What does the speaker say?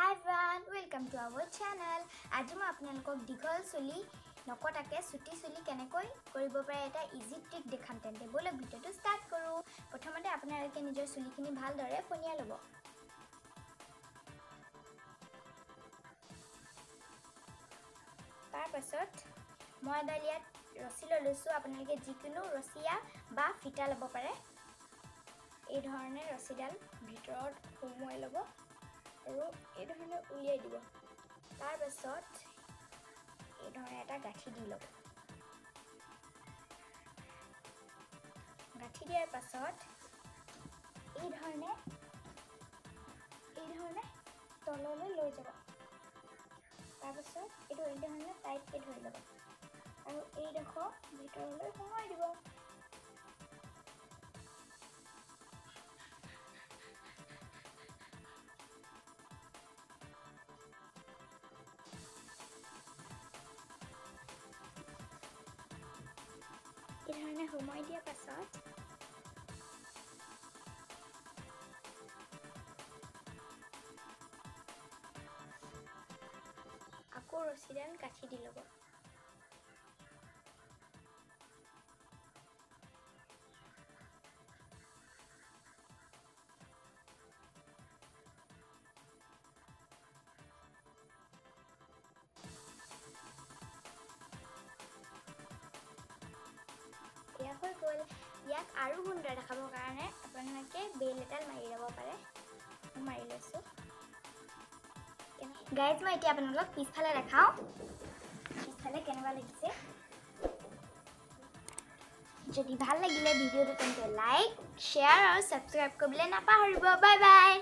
Hi everyone, welcome to our channel. আজি মই আপোনালোকক দীঘল চুলি নকটাকে চুটি চুলি কেনেকৈ কৰিব পাৰে এটা ইজি ট্ৰিক দেখাম তেন্তে বলক ভিডিওটো ষ্টাৰ্ট কৰো। প্ৰথমতে আপোনালোকে নিজৰ চুলিখিনি ভালদৰে ফনিয়া ল'ব। তাৰ পাছত মই এডালিয়াত ৰছী লৈছো। আপোনালোকে যিকোনো ৰছীয়া বা ফিটা ল'ব পাৰে। এই ধৰণে ৰছীডাল ভিতৰত সোমোৱাই ল'ব আৰু এই ধৰণে উলিয়াই দিব। তাৰ পাছত এই ধৰণে এটা গাঁঠি দি ল'ব। গাঁঠি দিয়াৰ পাছত এই ধৰণে তললৈ লৈ যাব। তাৰ পাছত এইটো এই ধৰণে টাইটকৈ ধৰি ল'ব আৰু এইডোখৰ ভিতৰলৈ সোমোৱাই দিব। এই ধৰণে সোমাই দিয়াৰ পাছত আকৌ ৰছীডাল গাঁঠি দি ল'ব। এয়া হৈ গ'ল। ইয়াক আৰু সুন্দৰ দেখাবৰ কাৰণে আপোনালোকে বেল এডাল মাৰি ল'ব পাৰে। মই মাৰি লৈছোঁ। গাইজ মই এতিয়া আপোনালোকক পিছফালে দেখাওঁ। পিছফালে কেনেকুৱা লাগিছে। যদি ভাল লাগিলে ভিডিঅ'টো তেন্তে লাইক, শ্বেয়াৰ আৰু ছাবস্ক্ৰাইব কৰিবলৈ নাপাহৰিব। Bye bye.